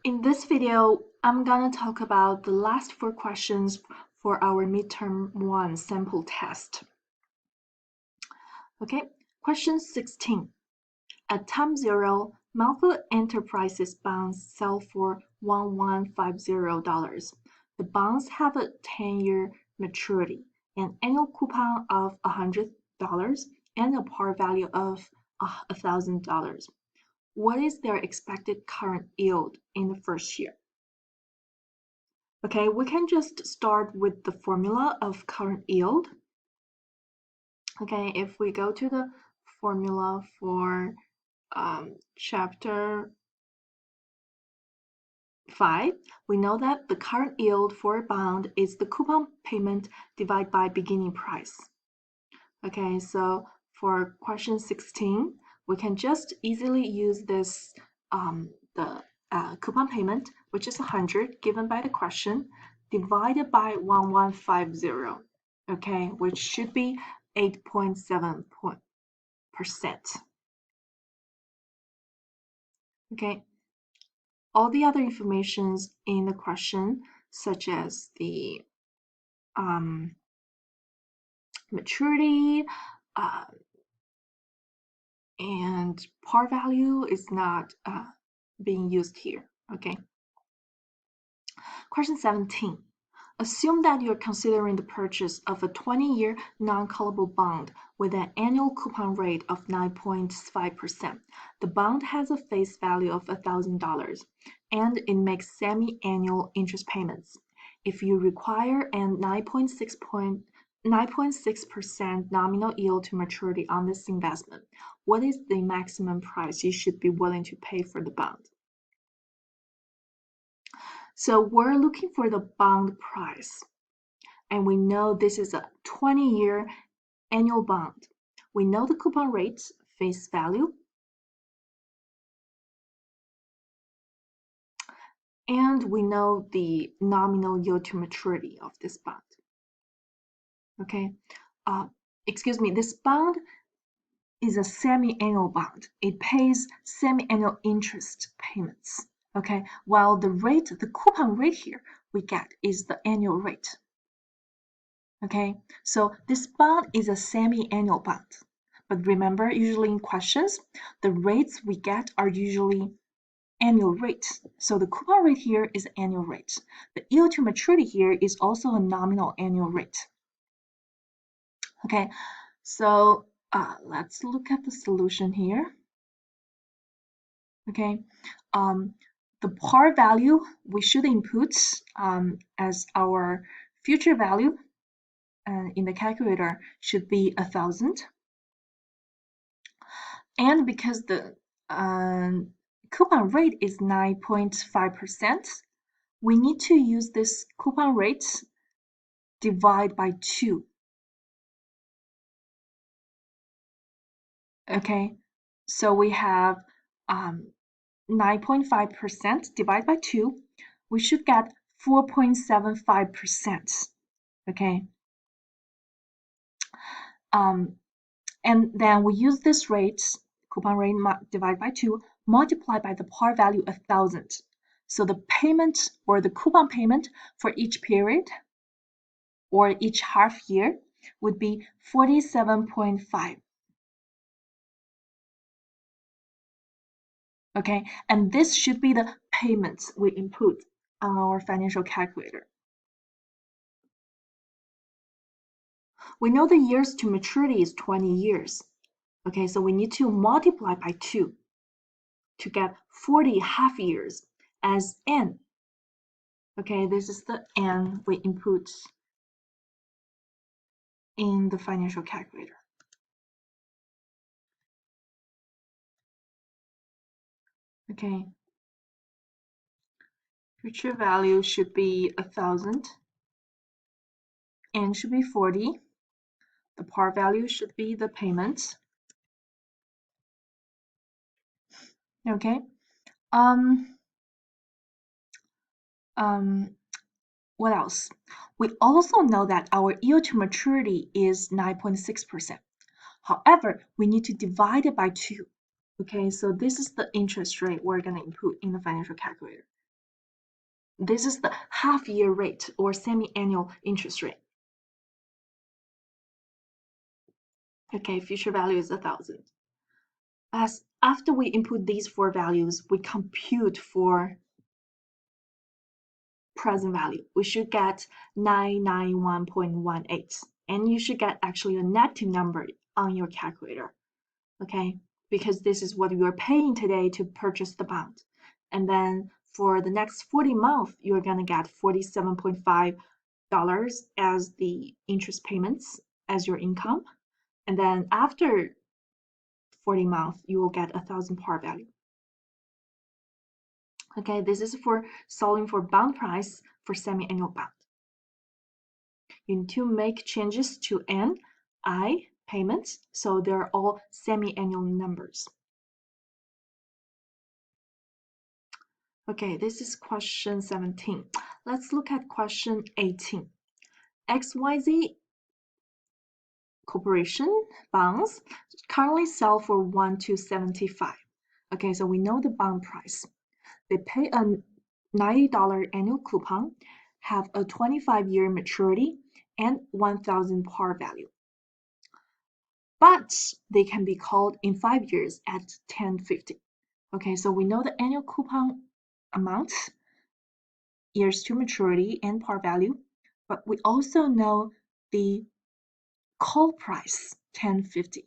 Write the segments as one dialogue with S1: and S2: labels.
S1: In this video, I'm gonna talk about the last 4 questions for our midterm 1 sample test. Okay, question 16. At time 0, Malfoy Enterprises bonds sell for $1150. The bonds have a 10-year maturity, an annual coupon of $100, and a par value of $1,000. What is their expected current yield in the first year? Okay, we can just start with the formula of current yield. Okay, if we go to the formula for chapter 5, we know that the current yield for a bond is the coupon payment divided by beginning price. Okay, so for question 16, we can just easily use this, the coupon payment, which is 100 given by the question, divided by 1150, okay, which should be 8.7%. Okay, all the other informations in the question, such as the maturity and par value, is not being used here. Okay. Question 17. Assume that you're considering the purchase of a 20-year non-callable bond with an annual coupon rate of 9.5%. The bond has a face value of $1,000 and it makes semi-annual interest payments. If you require a 9.6% nominal yield to maturity on this investment, what is the maximum price you should be willing to pay for the bond? So we're looking for the bond price, and we know this is a 20-year annual bond. We know the coupon rate, face value, and we know the nominal yield to maturity of this bond. Okay, excuse me, this bond is a semi-annual bond. It pays semi-annual interest payments. Okay, while the coupon rate here we get is the annual rate. Okay, so this bond is a semi-annual bond. But remember, usually in questions, the rates we get are usually annual rates. So the coupon rate here is annual rate. The yield to maturity here is also a nominal annual rate. Okay, so let's look at the solution here. Okay, the par value we should input as our future value in the calculator should be 1,000. And because the coupon rate is 9.5%, we need to use this coupon rate divide by 2. Okay, so we have 9.5% divided by 2, we should get 4.75%. Okay, and then we use this rate, coupon rate divided by 2, multiplied by the par value 1,000. So the payment or the coupon payment for each period or each half year would be 47.5. Okay, and this should be the payments we input on our financial calculator. We know the years to maturity is 20 years. Okay, so we need to multiply by 2 to get 40 half years as n. Okay, this is the n we input in the financial calculator. Okay, future value should be 1,000, n should be 40, the par value should be the payment. Okay, what else? We also know that our yield to maturity is 9.6%. However, we need to divide it by 2. Okay, so this is the interest rate we're going to input in the financial calculator. This is the half-year rate or semi-annual interest rate. Okay, future value is 1,000. As after we input these four values, we compute for present value. We should get 991.18, and you should get actually a negative number on your calculator, okay? Because this is what you are paying today to purchase the bond. And then for the next 40 months, you're gonna get $47.5 as the interest payments as your income. And then after 40 months, you will get 1,000 par value. Okay, this is for solving for bond price for semi-annual bond. You need to make changes to N, I payments, so they're all semi-annual numbers. Okay, this is question 17. Let's look at question 18. XYZ Corporation bonds currently sell for 1 to 75. Okay, so we know the bond price. They pay a $90 annual coupon, have a 25-year maturity, and 1,000 par value. But they can be called in 5 years at 10.50. Okay, so we know the annual coupon amount, years to maturity, and par value, but we also know the call price, 10.50,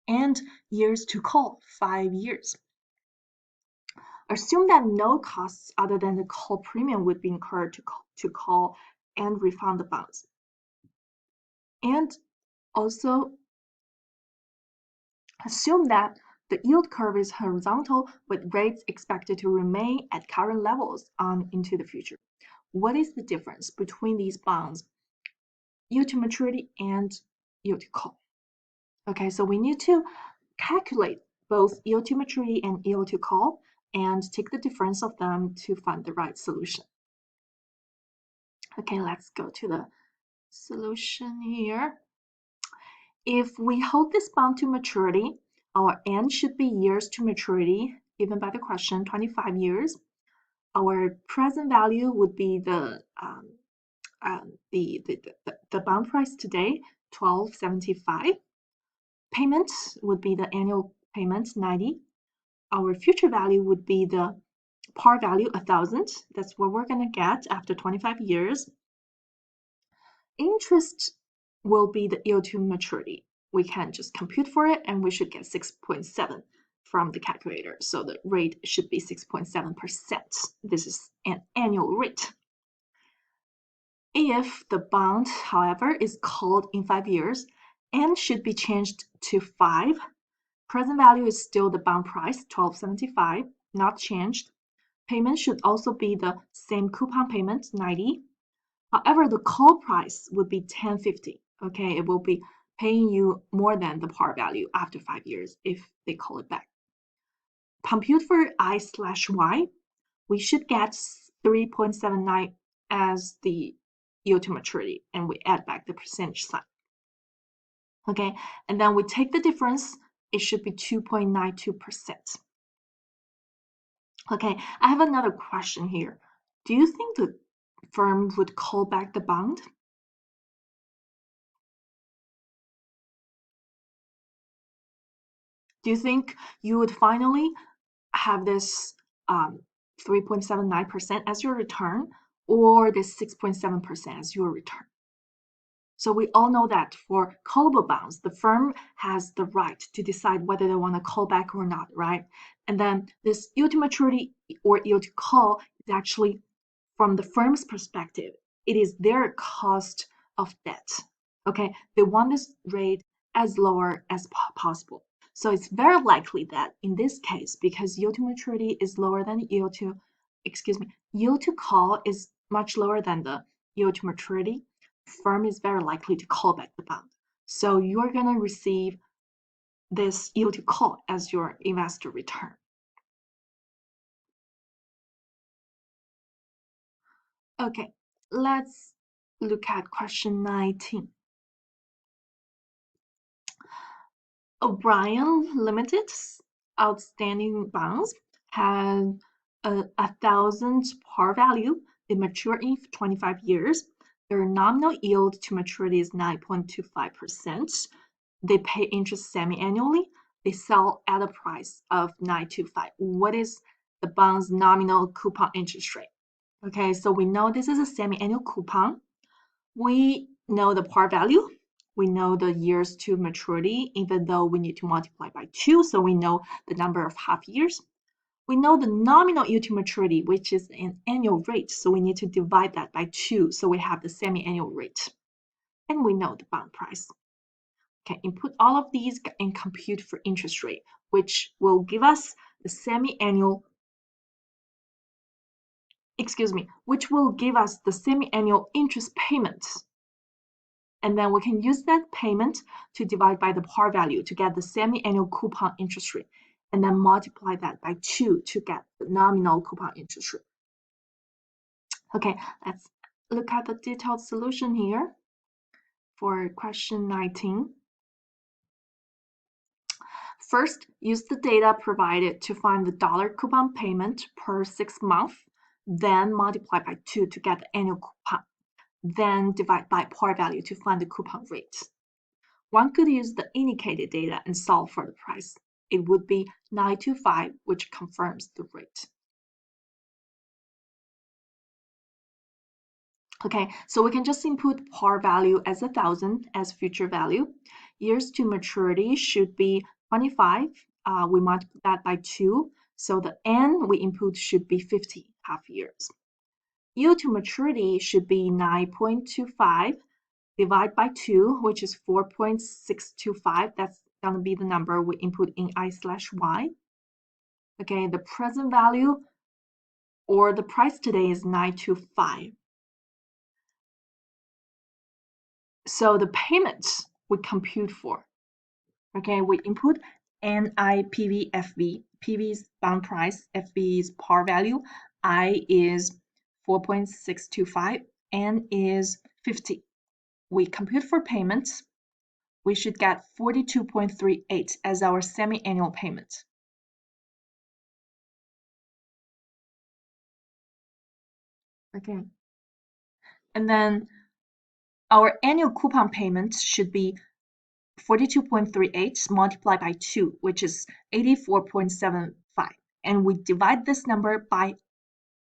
S1: and years to call, 5 years. Assume that no costs other than the call premium would be incurred to call and refund the bonds. And also assume that the yield curve is horizontal with rates expected to remain at current levels on into the future. What is the difference between these bonds, yield to maturity and yield to call? Okay, so we need to calculate both yield to maturity and yield to call and take the difference of them to find the right solution. Okay, let's go to the solution here. If we hold this bond to maturity, our N should be years to maturity, given by the question, 25 years. Our present value would be the bond price today, $12.75. Payment would be the annual payment, 90. Our future value would be the par value, 1,000. That's what we're gonna get after 25 years. Interest will be the yield to maturity. We can just compute for it, and we should get 6.7 from the calculator. So the rate should be 6.7%. This is an annual rate. If the bond, however, is called in 5 years and should be changed to 5, present value is still the bond price, $12.75, not changed. Payment should also be the same coupon payment, 90. However, the call price would be 10.50. Okay, it will be paying you more than the par value after 5 years if they call it back. Compute for I/Y, we should get 3.79 as the yield to maturity, and we add back the percentage sign. Okay, and then we take the difference, it should be 2.92%. Okay, I have another question here. Do you think the firm would call back the bond? Do you think you would finally have this 3.79% as your return, or this 6.7% as your return? So we all know that for callable bonds, the firm has the right to decide whether they want to call back or not, right? And then this yield to maturity or yield to call is actually, from the firm's perspective, it is their cost of debt. Okay, they want this rate as lower as possible. So it's very likely that in this case, because yield to maturity is lower than yield to call is much lower than the yield to maturity, firm is very likely to call back the bond. So you're going to receive this yield to call as your investor return. Okay, let's look at question 19. O'Brien Limited's outstanding bonds had 1,000 par value. They mature in 25 years. Their nominal yield to maturity is 9.25%. They pay interest semi-annually. They sell at a price of 925. What is the bond's nominal coupon interest rate? Okay, so we know this is a semi-annual coupon. We know the par value. We know the years to maturity, even though we need to multiply by 2, so we know the number of half years. We know the nominal yield to maturity, which is an annual rate, so we need to divide that by 2, so we have the semi-annual rate. And we know the bond price. Okay, input all of these and compute for interest rate, which will give us the semi-annual, which will give us the semi-annual interest payment. And then we can use that payment to divide by the par value to get the semi-annual coupon interest rate, and then multiply that by 2 to get the nominal coupon interest rate. Okay, let's look at the detailed solution here for question 19. First, use the data provided to find the dollar coupon payment per 6 months, then multiply by 2 to get the annual coupon, then divide by par value to find the coupon rate. One could use the indicated data and solve for the price. It would be 925, which confirms the rate. Okay, so we can just input par value as 1,000 as future value. Years to maturity should be 25. We multiply that by 2. So the N we input should be 50 half years. Yield to maturity should be 9.25. Divide by 2, which is 4.625. That's going to be the number we input in I/Y. Okay, the present value or the price today is 925. So the payments we compute for, okay, we input NIPV FV. PV is bond price, FV is par value, I is 4.625, N is 50. We compute for payments. We should get 42.38 as our semi-annual payment. Okay. And then our annual coupon payment should be 42.38 multiplied by 2, which is 84.75. And we divide this number by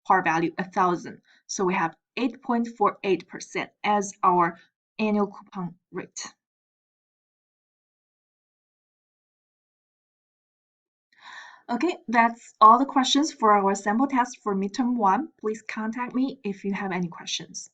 S1: par value 1,000. So we have 8.48% as our annual coupon rate. Okay, that's all the questions for our sample test for midterm 1. Please contact me if you have any questions.